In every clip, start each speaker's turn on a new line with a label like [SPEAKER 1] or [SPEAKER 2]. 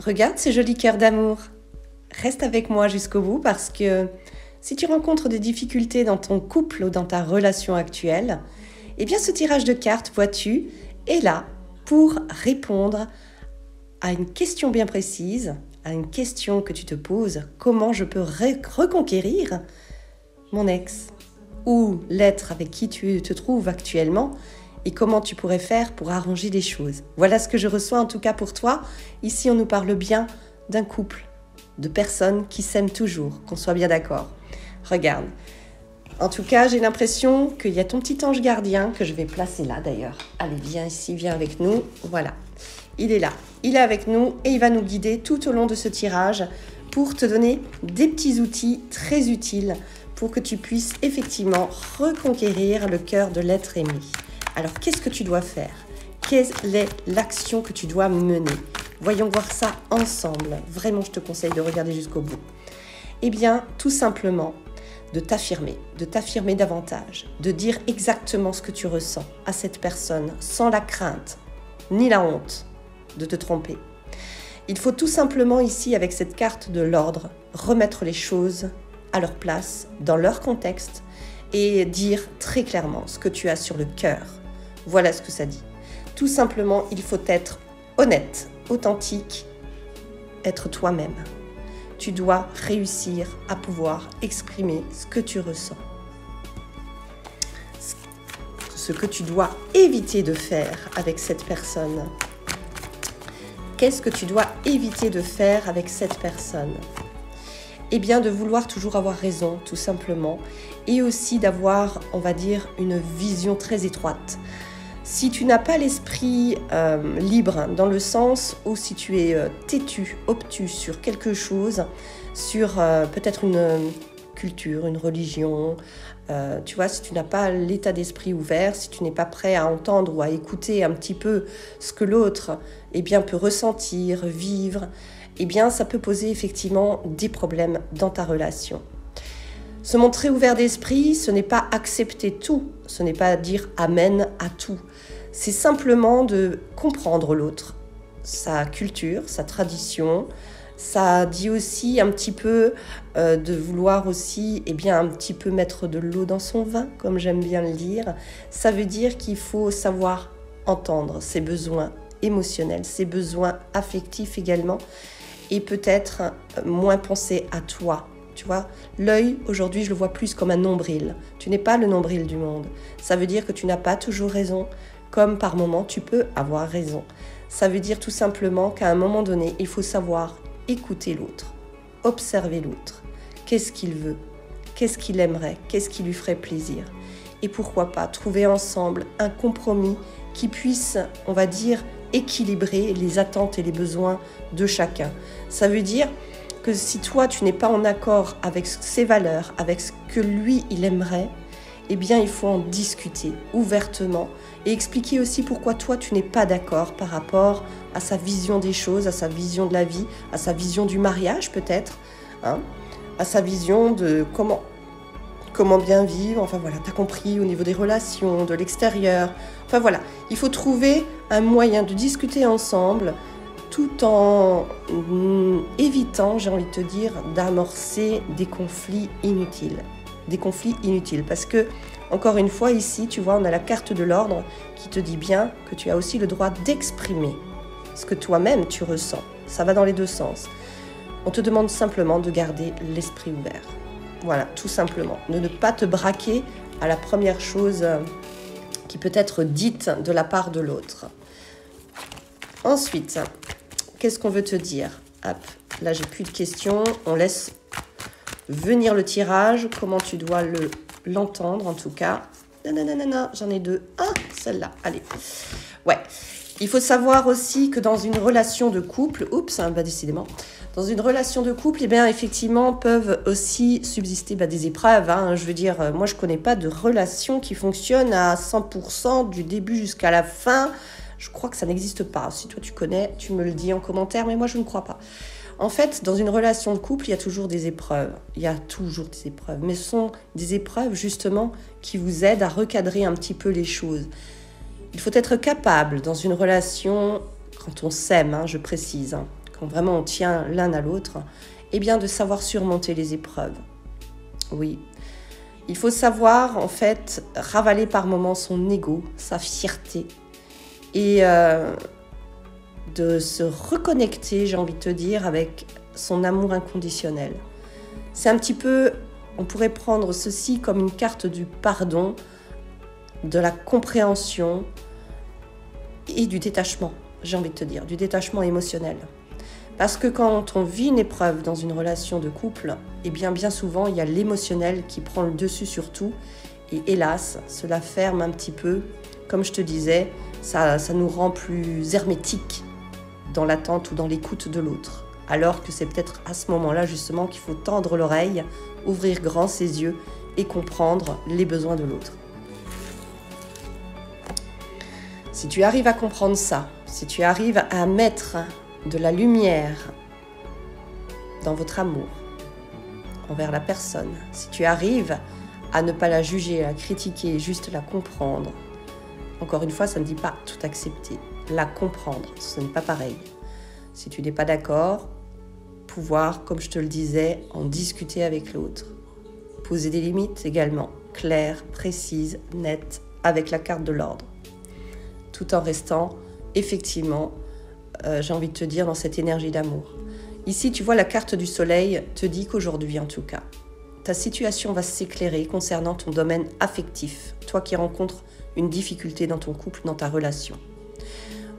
[SPEAKER 1] Regarde ces jolis cœurs d'amour. Reste avec moi jusqu'au bout parce que si tu rencontres des difficultés dans ton couple ou dans ta relation actuelle, eh bien ce tirage de cartes, vois-tu, est là pour répondre à une question bien précise, à une question que tu te poses, comment je peux reconquérir mon ex ou l'être avec qui tu te trouves actuellement et comment tu pourrais faire pour arranger les choses. Voilà ce que je reçois en tout cas pour toi. Ici, on nous parle bien d'un couple, de personnes qui s'aiment toujours, qu'on soit bien d'accord. Regarde. En tout cas, j'ai l'impression qu'il y a ton petit ange gardien que je vais placer là d'ailleurs. Allez, viens ici, viens avec nous. Voilà. Il est là. Il est avec nous et il va nous guider tout au long de ce tirage pour te donner des petits outils très utiles pour que tu puisses effectivement reconquérir le cœur de l'être aimé. Alors, qu'est-ce que tu dois faire? Quelle est l'action que tu dois mener? Voyons voir ça ensemble. Vraiment, je te conseille de regarder jusqu'au bout. Eh bien, tout simplement, de t'affirmer davantage, de dire exactement ce que tu ressens à cette personne, sans la crainte, ni la honte de te tromper. Il faut tout simplement ici, avec cette carte de l'ordre, remettre les choses à leur place, dans leur contexte, et dire très clairement ce que tu as sur le cœur. Voilà ce que ça dit. Tout simplement, il faut être honnête, authentique, être toi-même. Tu dois réussir à pouvoir exprimer ce que tu ressens. Ce que tu dois éviter de faire avec cette personne. Qu'est-ce que tu dois éviter de faire avec cette personne? Eh bien, de vouloir toujours avoir raison, tout simplement. Et aussi d'avoir, on va dire, une vision très étroite. Si tu n'as pas l'esprit libre, dans le sens où si tu es têtu, obtus sur quelque chose, sur peut-être une culture, une religion, tu vois, si tu n'as pas l'état d'esprit ouvert, si tu n'es pas prêt à entendre ou à écouter un petit peu ce que l'autre eh bien, peut ressentir, vivre, eh bien, ça peut poser effectivement des problèmes dans ta relation. Se montrer ouvert d'esprit, ce n'est pas accepter tout, ce n'est pas dire amen à tout. C'est simplement de comprendre l'autre, sa culture, sa tradition. Ça dit aussi un petit peu de vouloir aussi eh bien, un petit peu mettre de l'eau dans son vin, comme j'aime bien le dire. Ça veut dire qu'il faut savoir entendre ses besoins émotionnels, ses besoins affectifs également, et peut-être moins penser à toi. Tu vois, l'œil, aujourd'hui, je le vois plus comme un nombril. Tu n'es pas le nombril du monde. Ça veut dire que tu n'as pas toujours raison, comme par moment, tu peux avoir raison. Ça veut dire tout simplement qu'à un moment donné, il faut savoir écouter l'autre, observer l'autre. Qu'est-ce qu'il veut? Qu'est-ce qu'il aimerait? Qu'est-ce qui lui ferait plaisir? Et pourquoi pas trouver ensemble un compromis qui puisse, on va dire, équilibrer les attentes et les besoins de chacun. Ça veut dire que si toi, tu n'es pas en accord avec ses valeurs, avec ce que lui, il aimerait, eh bien, il faut en discuter ouvertement et expliquer aussi pourquoi toi, tu n'es pas d'accord par rapport à sa vision des choses, à sa vision de la vie, à sa vision du mariage peut-être, hein, à sa vision de comment bien vivre, enfin voilà, t'as compris, au niveau des relations, de l'extérieur. Enfin voilà, il faut trouver un moyen de discuter ensemble tout en évitant, j'ai envie de te dire, d'amorcer des conflits inutiles. Des conflits inutiles parce que, encore une fois, ici, tu vois, on a la carte de l'ordre qui te dit bien que tu as aussi le droit d'exprimer ce que toi-même tu ressens. Ça va dans les deux sens. On te demande simplement de garder l'esprit ouvert. Voilà, tout simplement. De ne pas te braquer à la première chose qui peut être dite de la part de l'autre. Ensuite, qu'est-ce qu'on veut te dire? Hop, là, j'ai plus de questions. On laisse venir le tirage. Comment tu dois l'entendre, en tout cas. Nanana, j'en ai deux. Ah, celle-là, allez. Ouais. Il faut savoir aussi que dans une relation de couple, décidément, dans une relation de couple, eh bien, effectivement, peuvent aussi subsister des épreuves. Hein. Je veux dire, moi, je connais pas de relation qui fonctionne à 100% du début jusqu'à la fin. Je crois que ça n'existe pas. Si toi, tu connais, tu me le dis en commentaire, mais moi, je ne crois pas. En fait, dans une relation de couple, il y a toujours des épreuves. Il y a toujours des épreuves. Mais ce sont des épreuves, justement, qui vous aident à recadrer un petit peu les choses. Il faut être capable, dans une relation, quand on s'aime, je précise, quand vraiment on tient l'un à l'autre, eh bien de savoir surmonter les épreuves. Oui, il faut savoir en fait ravaler par moments son ego, sa fierté et de se reconnecter, j'ai envie de te dire, avec son amour inconditionnel. C'est un petit peu, on pourrait prendre ceci comme une carte du pardon, de la compréhension et du détachement, j'ai envie de te dire, du détachement émotionnel. Parce que quand on vit une épreuve dans une relation de couple, eh bien souvent il y a l'émotionnel qui prend le dessus sur tout et hélas, cela ferme un petit peu, comme je te disais, ça nous rend plus hermétiques dans l'attente ou dans l'écoute de l'autre. Alors que c'est peut-être à ce moment-là justement qu'il faut tendre l'oreille, ouvrir grand ses yeux et comprendre les besoins de l'autre. Si tu arrives à comprendre ça, si tu arrives à mettre de la lumière dans votre amour envers la personne, si tu arrives à ne pas la juger, à la critiquer, juste la comprendre, encore une fois, ça ne dit pas tout accepter, la comprendre, ce n'est pas pareil. Si tu n'es pas d'accord, pouvoir, comme je te le disais, en discuter avec l'autre. Poser des limites également, claires, précises, nettes, avec la carte de l'ordre. Tout en restant, effectivement, j'ai envie de te dire, dans cette énergie d'amour. Ici, tu vois, la carte du soleil te dit qu'aujourd'hui, en tout cas, ta situation va s'éclairer concernant ton domaine affectif, toi qui rencontres une difficulté dans ton couple, dans ta relation.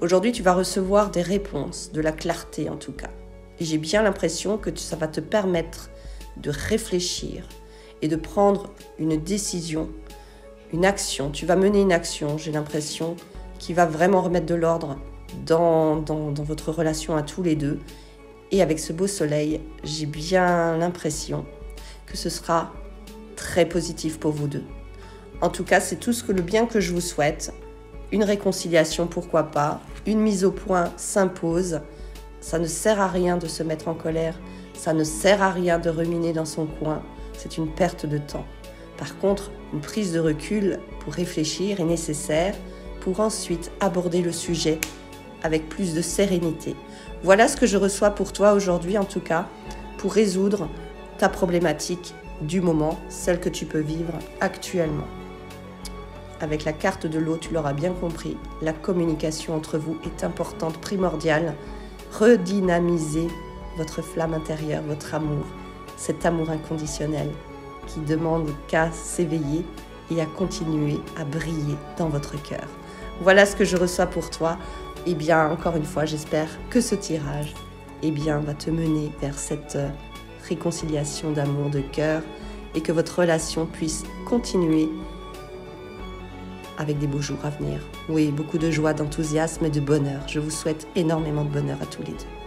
[SPEAKER 1] Aujourd'hui, tu vas recevoir des réponses, de la clarté en tout cas. Et j'ai bien l'impression que ça va te permettre de réfléchir et de prendre une décision, une action. Tu vas mener une action, j'ai l'impression, qui va vraiment remettre de l'ordre dans votre relation à tous les deux. Et avec ce beau soleil, j'ai bien l'impression que ce sera très positif pour vous deux. En tout cas, c'est tout le bien que je vous souhaite. Une réconciliation, pourquoi pas. Une mise au point s'impose. Ça ne sert à rien de se mettre en colère. Ça ne sert à rien de ruminer dans son coin. C'est une perte de temps. Par contre, une prise de recul pour réfléchir est nécessaire pour ensuite aborder le sujet avec plus de sérénité. Voilà ce que je reçois pour toi aujourd'hui, en tout cas, pour résoudre ta problématique du moment, celle que tu peux vivre actuellement. Avec la carte de l'eau, tu l'auras bien compris, la communication entre vous est importante, primordiale. Redynamisez votre flamme intérieure, votre amour, cet amour inconditionnel qui demande qu'à s'éveiller et à continuer à briller dans votre cœur. Voilà ce que je reçois pour toi. Eh bien, encore une fois, j'espère que ce tirage va te mener vers cette réconciliation d'amour, de cœur, et que votre relation puisse continuer avec des beaux jours à venir. Oui, beaucoup de joie, d'enthousiasme et de bonheur. Je vous souhaite énormément de bonheur à tous les deux.